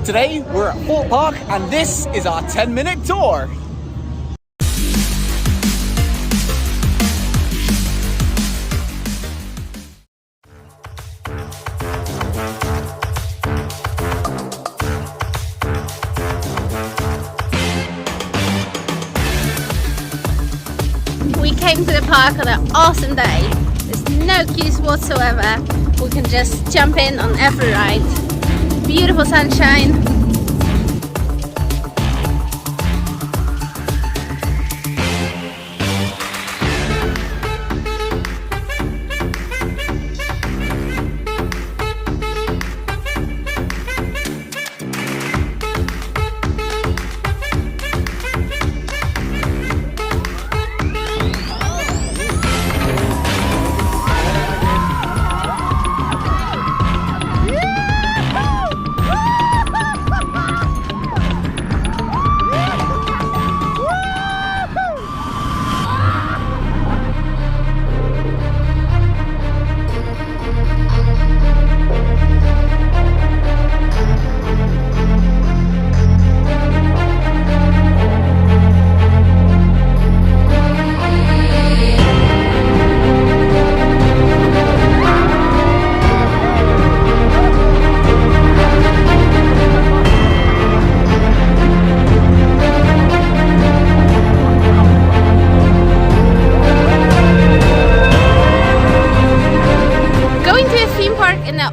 Today we're at Thorpe Park and this is our 10-minute tour. We came to the park on an awesome day. There's no queues whatsoever. We can just jump in on every ride. Beautiful sunshine.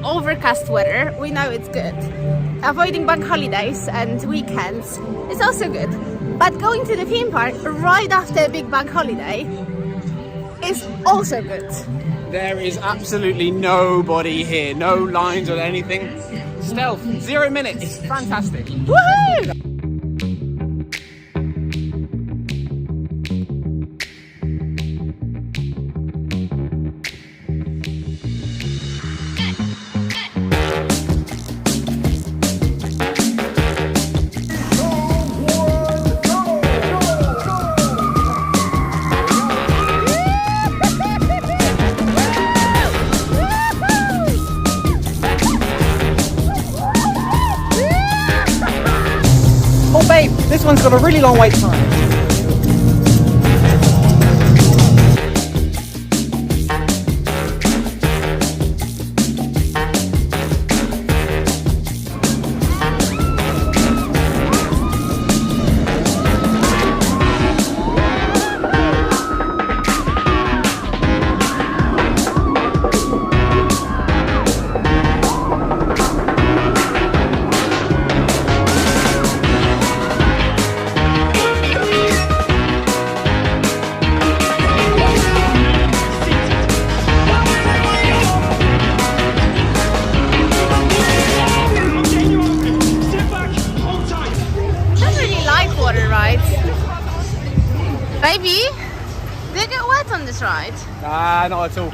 Overcast weather, we know it's good. Avoiding bank holidays and weekends is also good. But going to the theme park right after a big bank holiday is also good. There is absolutely nobody here, no lines or anything. Stealth, 0 minutes, fantastic. Woohoo! Oh babe, this one's got a really long wait time. Baby, did you get wet on this ride? Nah, not at all.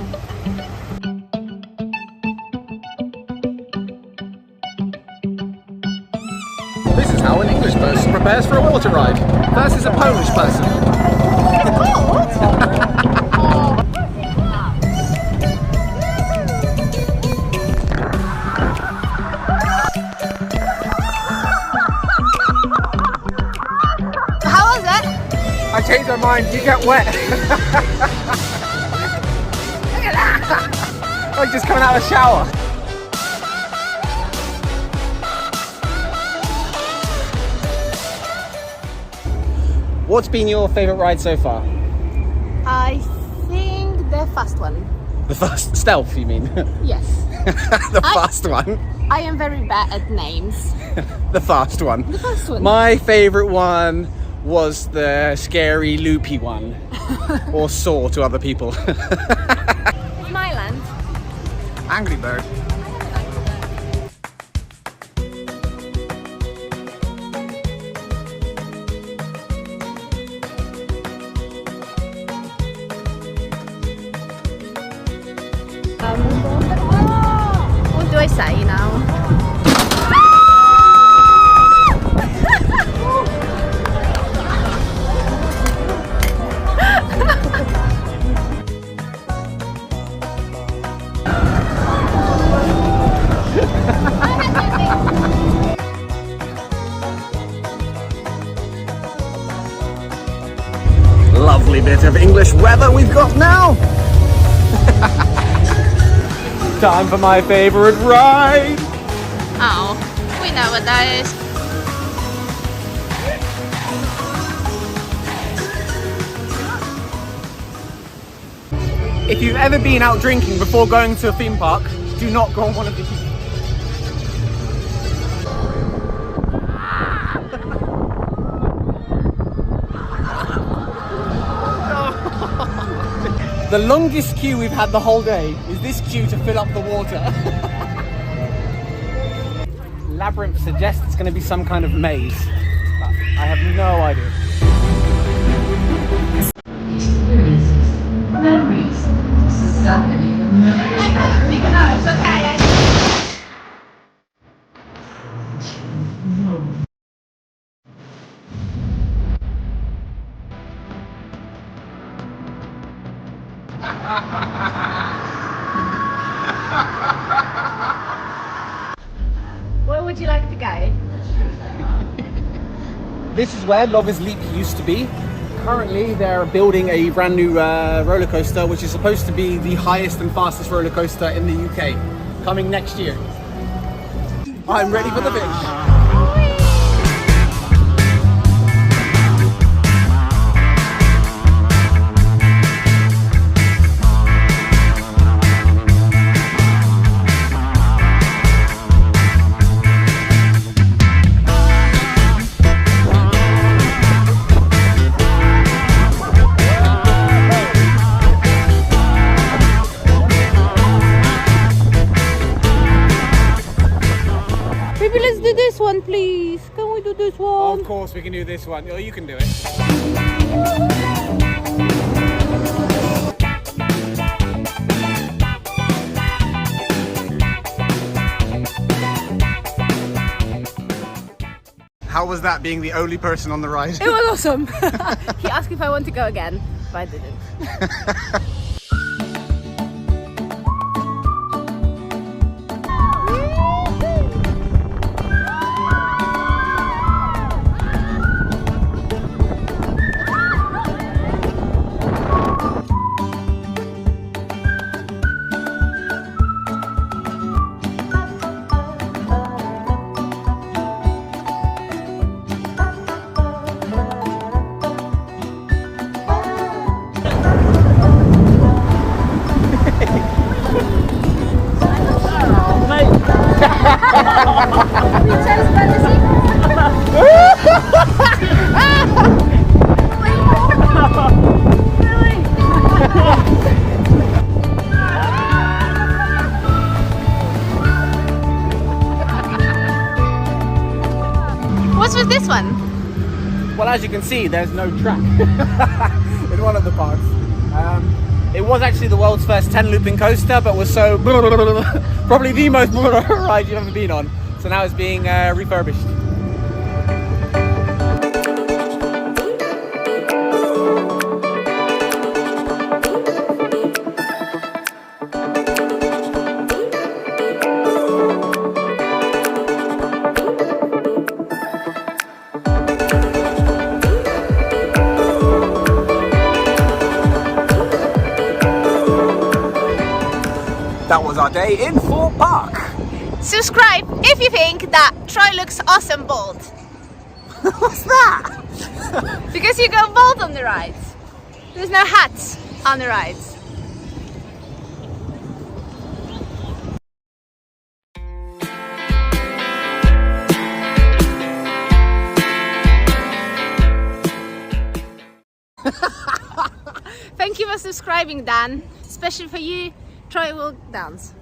This is how an English person prepares for a water ride versus a Polish person. How was it? I changed my mind, you get wet. Look at that! Like just coming out of the shower. What's been your favourite ride so far? I think the first one. The first stealth, you mean? Yes. The fast one. I am very bad at names. The fast one. The first one. My favourite one was the scary loopy one. Or Saw to other people. Myland. Angry Bird. What do I say now? lovely bit of English weather we've got now. Time for my favourite ride. Oh, we know what that is. If you've ever been out drinking before going to a theme park, do not go on one of these. The longest queue we've had the whole day is this queue to fill up the water. Labyrinth suggests it's going to be some kind of maze, but I have no idea. Where would you like to go? This is where Lovers Leap used to be. Currently they're building a brand new roller coaster which is supposed to be the highest and fastest roller coaster in the UK, coming next year. I'm ready for the pitch. Maybe let's do this one, please. Can we do this one? Of course we can do this one. Oh, you can do it. How was that being the only person on the ride? It was awesome. He asked if I want to go again, but I didn't. What's with this one? Well, as you can see, there's no track in one of the parks. It was actually the world's first 10-looping coaster, but was so probably the most ride you've ever been on. So now it's being refurbished. That was our day in Thorpe Park. Subscribe if you think that Troy looks awesome bald. What's that? Because you go bald on the rides. There's no hats on the rides. Thank you for subscribing, Dan. Especially for you, Troy will dance.